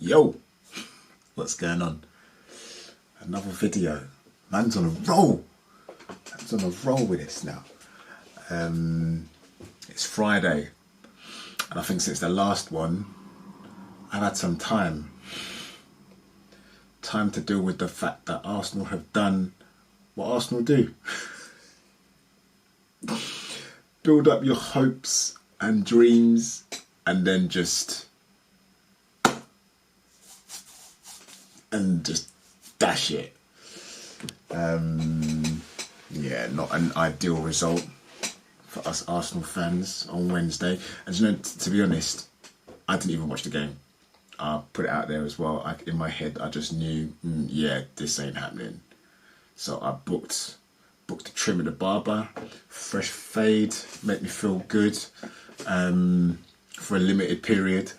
Yo, what's going on? Another video. Man's on a roll. Man's on a roll with this now. It's Friday, and I think since the last one, I've had some time to deal with the fact that Arsenal have done what Arsenal do. Build up your hopes and dreams, and then just dash it. Yeah, not an ideal result for us Arsenal fans on Wednesday. And you know, to be honest, I didn't even watch the game. I put it out there as well. In my head, I just knew, yeah, this ain't happening. So I booked the trim at the barber, fresh fade, make me feel good for a limited period.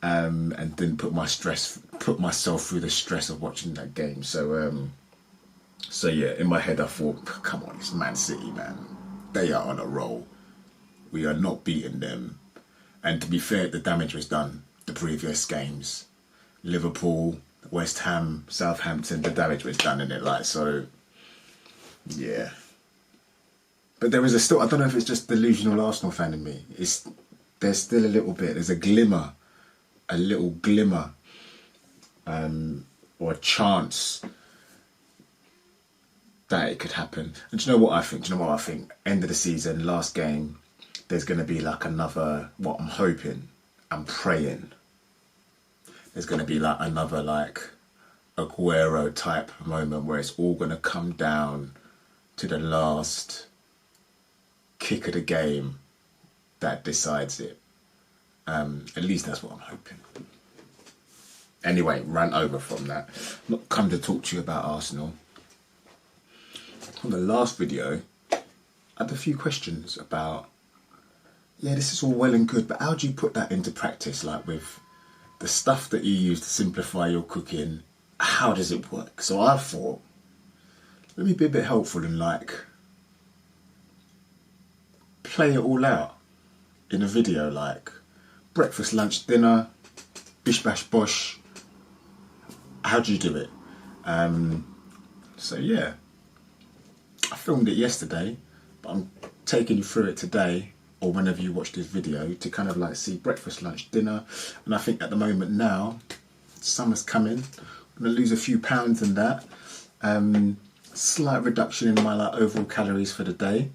And didn't put myself through the stress of watching that game. So yeah, in my head I thought, come on, it's Man City, man. They are on a roll. We are not beating them. And to be fair, the damage was done the previous games. Liverpool, West Ham, Southampton, the damage was done in it, like, so yeah. But there is I don't know if it's just delusional Arsenal fan in me. There's still a little bit, there's a little glimmer, or a chance that it could happen. And do you know what I think? End of the season, last game, there's going to be like another, what I'm hoping, I'm praying, there's going to be like another like Aguero type moment where it's all going to come down to the last kick of the game that decides it. At least that's what I'm hoping. Anyway, ran over from that. I'm not come to talk to you about Arsenal. On the last video, I had a few questions about, yeah, this is all well and good, but how do you put that into practice? Like with the stuff that you use to simplify your cooking, how does it work? So I thought, let me be a bit helpful and like play it all out in a video, like breakfast, lunch, dinner, bish bash bosh. How do you do it? So yeah, I filmed it yesterday, but I'm taking you through it today, or whenever you watch this video, to kind of like see breakfast, lunch, dinner. And I think at the moment now, summer's coming, I'm gonna lose a few pounds in that. Slight reduction in my like overall calories for the day.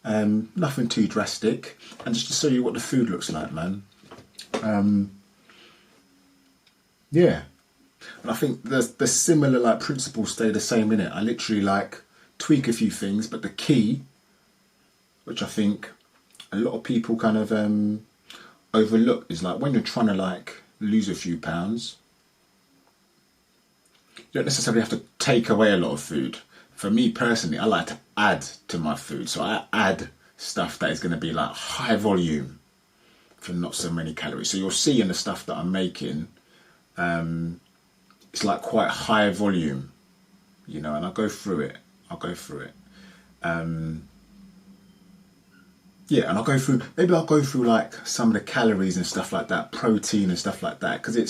Nothing too drastic, and just to show you what the food looks like, man. Yeah, and I think the similar like principles stay the same in it. I literally like tweak a few things, but the key, which I think a lot of people kind of overlook, is like when you're trying to like lose a few pounds, you don't necessarily have to take away a lot of food. For me personally, I like to add to my food, so I add stuff that is going to be like high volume for not so many calories. So you'll see in the stuff that I'm making, it's like quite high volume, you know, and I'll go through it. Yeah, and I'll go through like some of the calories and stuff like that, protein and stuff like that, because it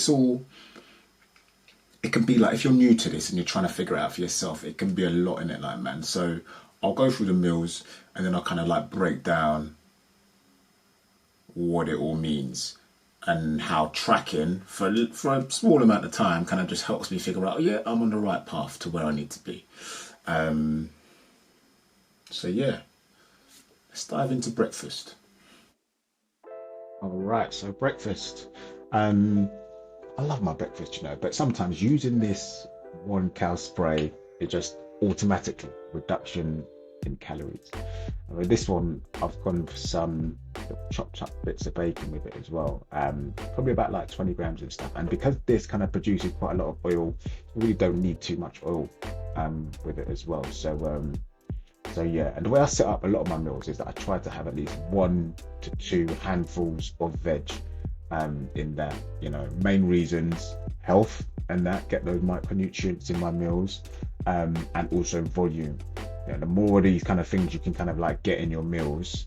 can be like, if you're new to this and you're trying to figure it out for yourself, it can be a lot in it, like, man. So I'll go through the meals and then I'll kind of like break down what it all means, and how tracking for a small amount of time kind of just helps me figure out, oh yeah, I'm on the right path to where I need to be. So yeah, let's dive into breakfast. All right, so breakfast. I love my breakfast, you know, but sometimes using this 1 cal spray, it just automatically reduction in calories. And with this one, I've gone for some chopped up bits of bacon with it as well, probably about like 20 grams and stuff. And because this kind of produces quite a lot of oil, you really don't need too much oil with it as well. So yeah, and the way I set up a lot of my meals is that I try to have at least 1 to 2 handfuls of veg in that, you know, main reasons, health, and that, get those micronutrients in my meals, and also volume. You know, the more of these kind of things you can kind of like get in your meals,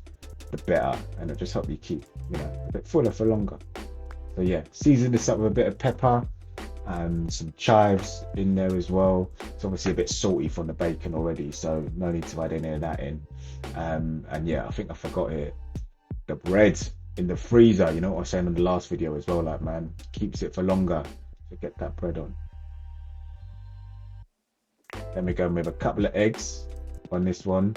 the better, and it'll just help you keep, you know, a bit fuller for longer. So yeah, season this up with a bit of pepper and some chives in there as well. It's obviously a bit salty from the bacon already, so no need to add any of that in. And yeah, I think I forgot it. The bread in the freezer, you know what I was saying in the last video as well, like man, keeps it for longer. So get that bread on. Then we go with a couple of eggs on this one.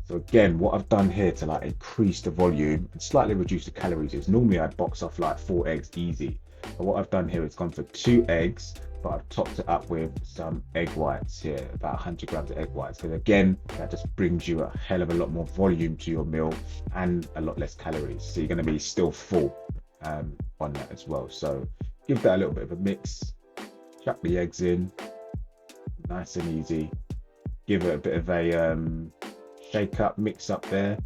So again, what I've done here to like increase the volume and slightly reduce the calories is normally I'd box off like 4 eggs easy. But what I've done here is gone for 2 eggs, but I've topped it up with some egg whites here, about 100 grams of egg whites. Because again, that just brings you a hell of a lot more volume to your meal and a lot less calories. So you're going to be still full on that as well. So give that a little bit of a mix, chuck the eggs in, nice and easy. Give it a bit of a shake up, mix up there,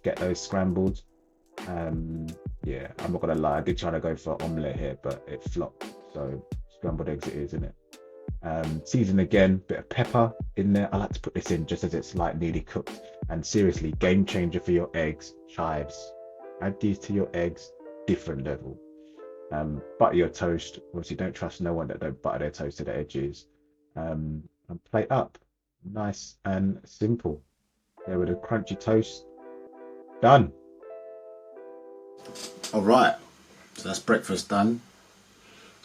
get those scrambled. Yeah, I'm not gonna lie, I did try to go for omelette here, but it flopped. So scrambled eggs it is, isn't it? Season again, bit of pepper in there. I like to put this in just as it's like nearly cooked. And seriously, game changer for your eggs, chives. Add these to your eggs, different level. Butter your toast. Obviously, don't trust no one that don't butter their toast to the edges. And plate up, nice and simple. There with a crunchy toast, done. All right, so that's breakfast done.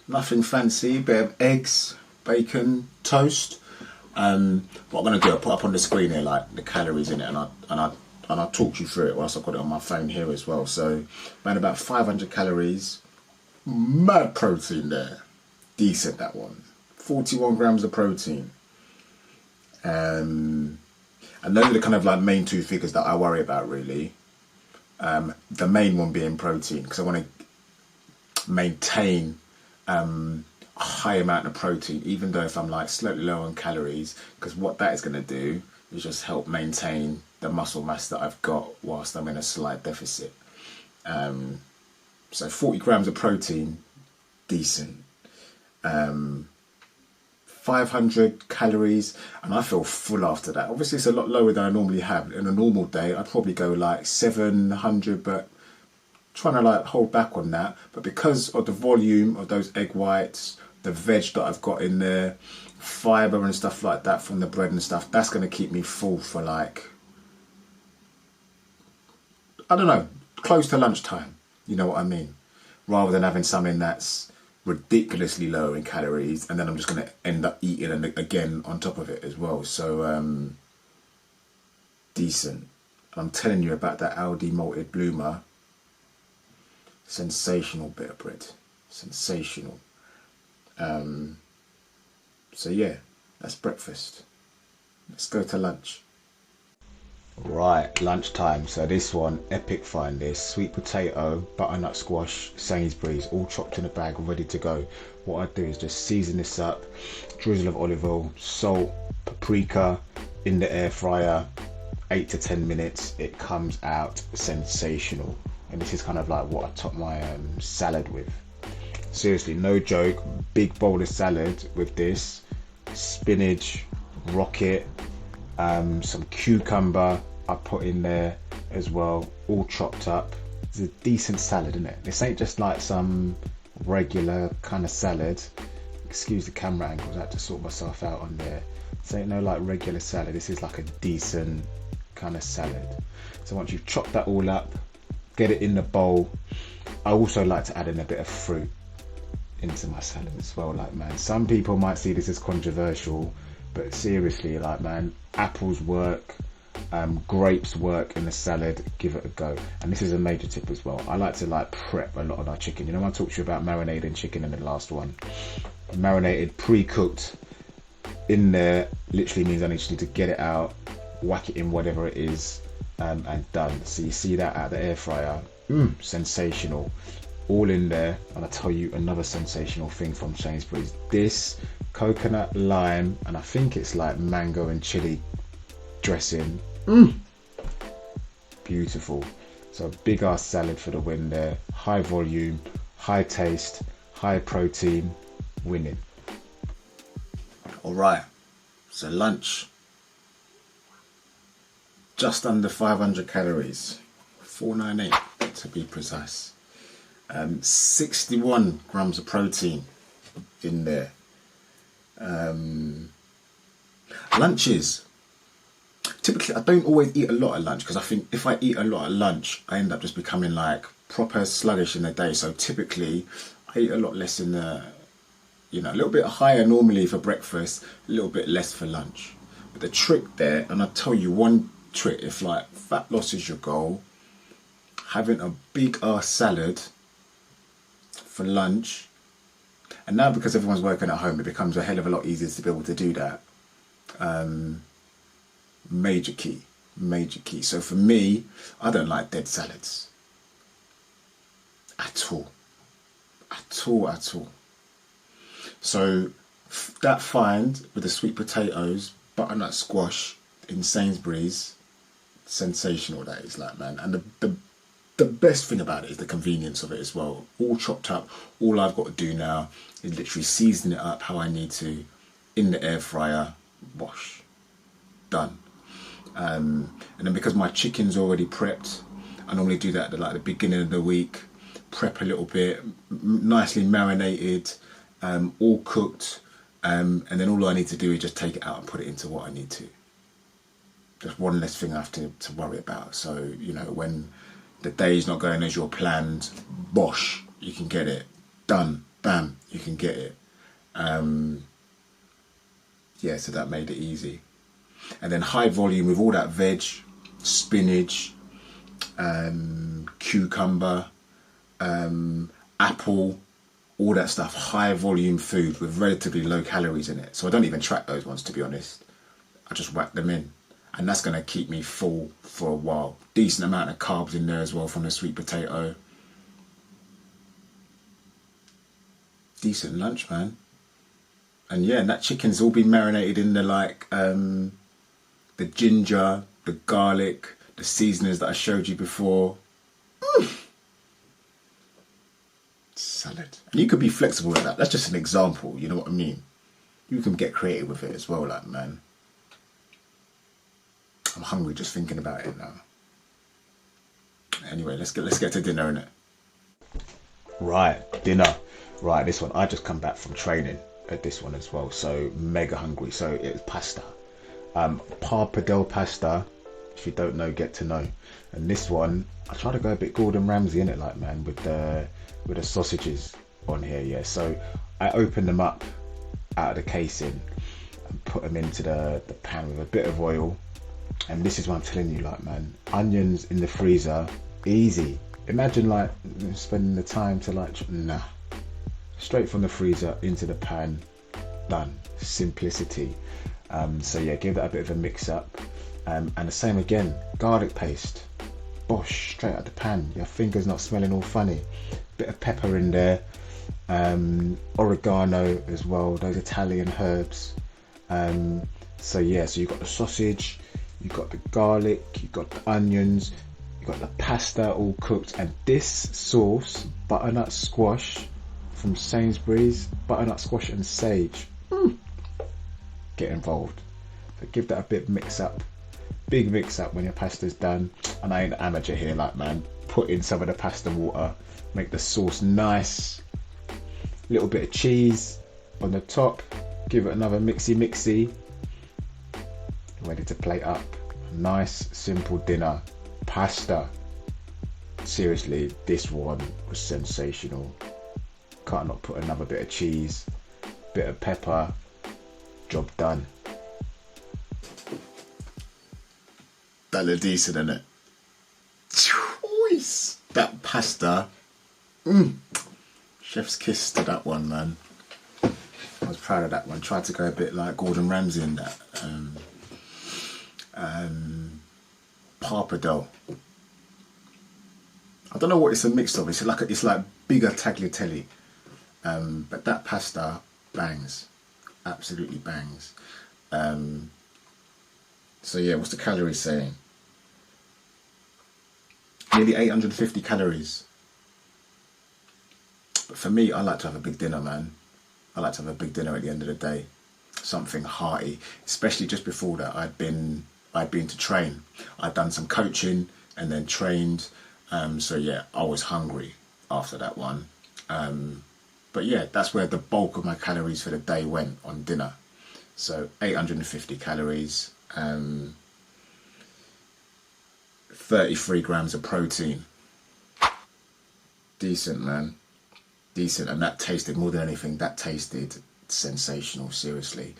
Nothing fancy, bit of eggs, bacon, toast. What I'm gonna do, I'll put up on the screen here like the calories in it, and I'll talk you through it whilst I've got it on my phone here as well. So, around about 500 calories, mad protein there, decent that one. 41 grams of protein. And those are the kind of like main 2 figures that I worry about really. The main one being protein, because I want to maintain a high amount of protein, even though if I'm like slightly low on calories, because what that is going to do is just help maintain the muscle mass that I've got whilst I'm in a slight deficit. So 40 grams of protein, decent. 500 calories, and I feel full after that. Obviously it's a lot lower than I normally have. In a normal day I'd probably go like 700, but trying to like hold back on that. But because of the volume of those egg whites, the veg that I've got in there, fiber and stuff like that from the bread and stuff, that's going to keep me full for like, I don't know, close to lunchtime, you know what I mean, rather than having something that's ridiculously low in calories and then I'm just going to end up eating and again on top of it as well. So decent. I'm telling you about that Aldi malted bloomer, sensational bit of bread, sensational. So yeah, that's breakfast. Let's go to lunch. Right, lunchtime. So this one, epic find this. Sweet potato, butternut squash, Sainsbury's, all chopped in a bag, ready to go. What I do is just season this up, drizzle of olive oil, salt, paprika, in the air fryer, 8 to 10 minutes. It comes out sensational. And this is kind of like what I top my salad with. Seriously, no joke, big bowl of salad with this, spinach, rocket, some cucumber I put in there as well, all chopped up. It's a decent salad, isn't it? This ain't just like some regular kind of salad. Excuse the camera angles, I had to sort myself out on there. This ain't no like regular salad, this is like a decent kind of salad. So once you've chopped that all up, get it in the bowl. I also like to add in a bit of fruit into my salad as well. Like man, some people might see this as controversial, but seriously, like man, apples work, grapes work in the salad. Give it a go. And this is a major tip as well. I like to like prep a lot of our chicken. You know, I talked to you about marinating chicken in the last one. Marinated, pre-cooked in there literally means I need to get it out, whack it in whatever it is, and done. So you see that out of the air fryer, sensational, all in there. And I tell you another sensational thing from Sainsbury's, this coconut lime, and I think it's like mango and chili dressing, beautiful. So big ass salad for the win there, high volume, high taste, high protein, winning. All right, so lunch, just under 500 calories, 498 to be precise. 61 grams of protein in there. Lunches. Typically, I don't always eat a lot at lunch because I think if I eat a lot at lunch, I end up just becoming like proper sluggish in the day. So typically, I eat a lot less in the, a little bit higher normally for breakfast, a little bit less for lunch. But the trick there, and I'll tell you one trick, if like fat loss is your goal, having a big ass salad for lunch, and now because everyone's working at home, it becomes a hell of a lot easier to be able to do that. Major key. So for me, I don't like dead salads at all. So that find with the sweet potatoes, butternut squash in Sainsbury's, sensational that is, like, man. And the best thing about it is the convenience of it as well. All chopped up. All I've got to do now is literally season it up how I need to in the air fryer, wash, done. And then because my chicken's already prepped, I normally do that at the beginning of the week, prep a little bit, nicely marinated, all cooked, and then all I need to do is just take it out and put it into what I need to. Just one less thing I have to worry about. So, when the day's not going as you're planned, bosh, you can get it. Done, bam, you can get it. So that made it easy. And then high volume with all that veg, spinach, cucumber, apple, all that stuff. High volume food with relatively low calories in it. So I don't even track those ones, to be honest. I just whack them in. And that's going to keep me full for a while. Decent amount of carbs in there as well from the sweet potato. Decent lunch, man. And and that chicken's all been marinated in the the ginger, the garlic, the seasonings that I showed you before. Salad. And you could be flexible with that. That's just an example, you know what I mean? You can get creative with it as well, like, man. I'm hungry just thinking about it now. Anyway, let's get to dinner, innit? Right, dinner. Right, this one. I just come back from training at this one as well, so mega hungry. So it's pasta. Pappardelle pasta. If you don't know, get to know. And this one, I try to go a bit Gordon Ramsay in it, like, man, with the sausages on here. Yeah, so I open them up out of the casing and put them into the pan with a bit of oil. And this is what I'm telling you, like, man, onions in the freezer, easy. Imagine like spending the time to straight from the freezer into the pan, done. Simplicity. So yeah, give that a bit of a mix up. And the same again, garlic paste, bosh, straight out the pan. Your fingers not smelling all funny. Bit of pepper in there, oregano as well, those Italian herbs. So you've got the sausage, you've got the garlic, you've got the onions, you've got the pasta all cooked, and this sauce, butternut squash from Sainsbury's, butternut squash and sage. Get involved. So give that a bit big mix up when your pasta's done. And I ain't an amateur here, like, man. Put in some of the pasta water, make the sauce nice. Little bit of cheese on the top. Give it another mixy. Ready to plate up. Nice, simple dinner. Pasta. Seriously, this one was sensational. Can't not put another bit of cheese, bit of pepper. Job done. That looked decent, innit? Choice. That pasta. Chef's kiss to that one, man. I was proud of that one. Tried to go a bit like Gordon Ramsay in that. Pappardelle. I don't know what it's a mix of. It's like bigger tagliatelle. But that pasta bangs. Absolutely bangs. So yeah, what's the calories saying? Nearly 850 calories. But for me, I like to have a big dinner, man. I like to have a big dinner at the end of the day. Something hearty. Especially just before that, I'd been to train. I'd done some coaching and then trained. So yeah, I was hungry. after that one. But yeah, that's where the bulk of my calories for the day went on dinner. So 850 calories, 33 grams of protein. Decent, man. Decent. And that tasted, more than anything, that tasted sensational, seriously.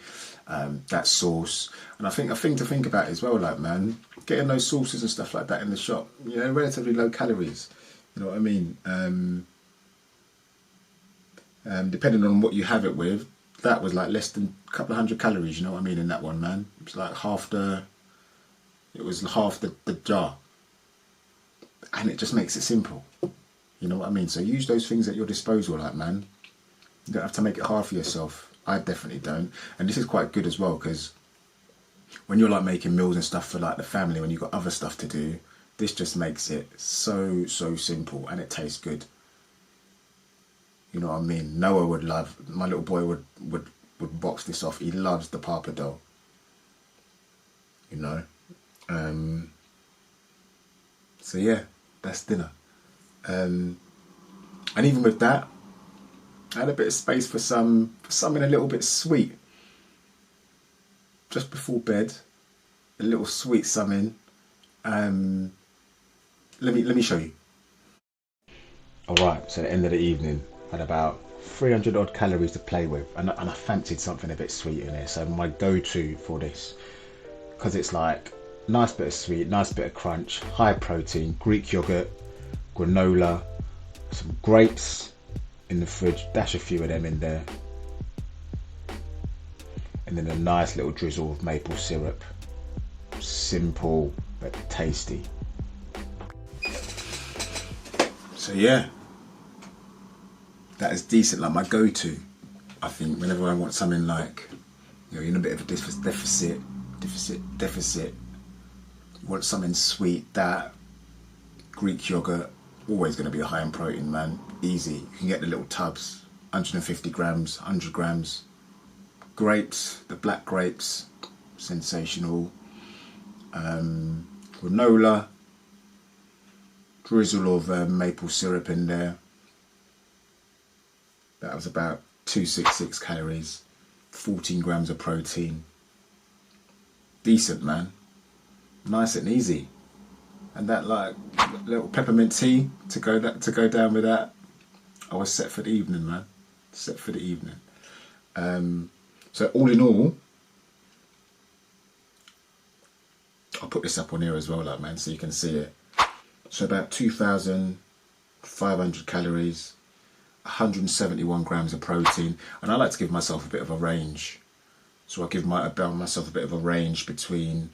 That sauce. And I think a thing to think about as well, like, man, getting those sauces and stuff like that in the shop, you know, relatively low calories. You know what I mean? Depending on what you have it with, that was like less than a couple of hundred calories, you know what I mean, in that one, man. It was like half the jar. And it just makes it simple. You know what I mean? So use those things at your disposal, like, man. You don't have to make it hard for yourself. I definitely don't. And this is quite good as well, because when you're like making meals and stuff for like the family, when you've got other stuff to do, this just makes it so simple, and it tastes good. You know what I mean? Noah would love, my little boy would box this off. He loves the pappardelle. You know? So yeah, that's dinner. And even with that, I had a bit of space for something a little bit sweet. Just before bed, a little sweet something. Let me show you. Alright, so at the end of the evening, I had about 300 odd calories to play with, and I fancied something a bit sweet in there. So my go-to for this, because it's like nice bit of sweet, nice bit of crunch, high protein, Greek yogurt, granola, some grapes in the fridge, dash a few of them in there, and then a nice little drizzle of maple syrup. Simple but tasty. So yeah, that is decent, like my go-to. I think whenever I want something like, you know, you're in a bit of a deficit, you want something sweet, that Greek yogurt, always going to be high in protein, man. Easy. You can get the little tubs, 150 grams, 100 grams. Grapes, the black grapes, sensational. Granola, drizzle of maple syrup in there. That was about 266 calories, 14 grams of protein. Decent, man. Nice and easy. And that like little peppermint tea to go down with that. I was set for the evening, man. Set for the evening. So all in all, I'll put this up on here as well, like, man, so you can see it. So about 2,500 calories, 171 grams of protein, and I like to give myself a bit of a range. So I give myself a bit of a range between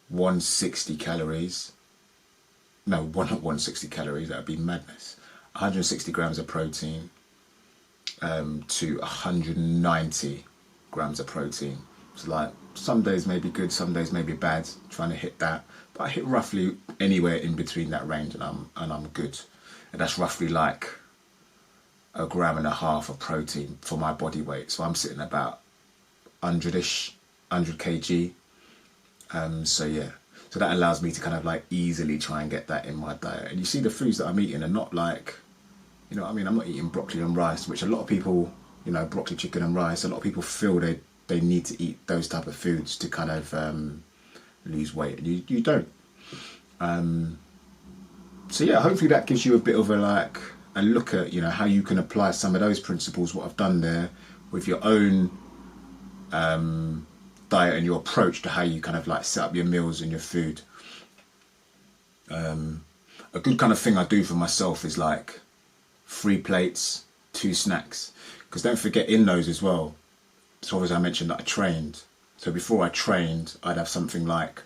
160 calories. No, not 160 calories, that would be madness. 160 grams of protein to 190 grams of protein. So like some days may be good, some days may be bad, trying to hit that. But I hit roughly anywhere in between that range, and I'm good. And that's roughly like 1.5 grams of protein for my body weight. So I'm sitting about 100-ish, 100 kg. So yeah, so that allows me to kind of like easily try and get that in my diet. And you see the foods that I'm eating are not like, you know what I mean, I'm not eating broccoli and rice, which a lot of people, you know, broccoli, chicken and rice, a lot of people feel they need to eat those type of foods to kind of lose weight. And you don't. So yeah, hopefully that gives you a bit of a look at, you know, how you can apply some of those principles, what I've done there, with your own diet and your approach to how you kind of like set up your meals and your food. A good kind of thing I do for myself is like 3 plates, 2 snacks, because don't forget in those as well. So obviously I mentioned that I trained. So before I trained, I'd have something like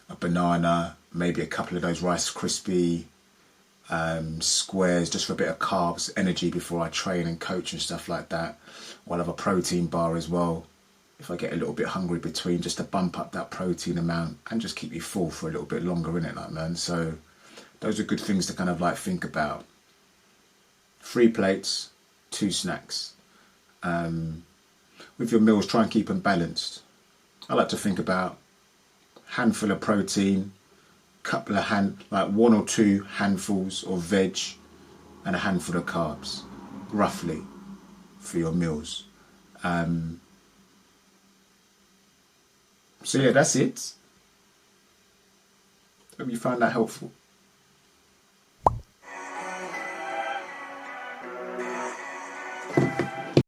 a banana, maybe a couple of those Rice Krispie squares, just for a bit of carbs, energy before I train and coach and stuff like that. Or I'll have a protein bar as well, if I get a little bit hungry between, just to bump up that protein amount and just keep you full for a little bit longer, innit, like, man. So those are good things to kind of like think about. 3 plates, 2 snacks. With your meals, try and keep them balanced. I like to think about handful of protein, couple of 1 or 2 handfuls of veg, and a handful of carbs, roughly, for your meals. So yeah, that's it. Hope you found that helpful.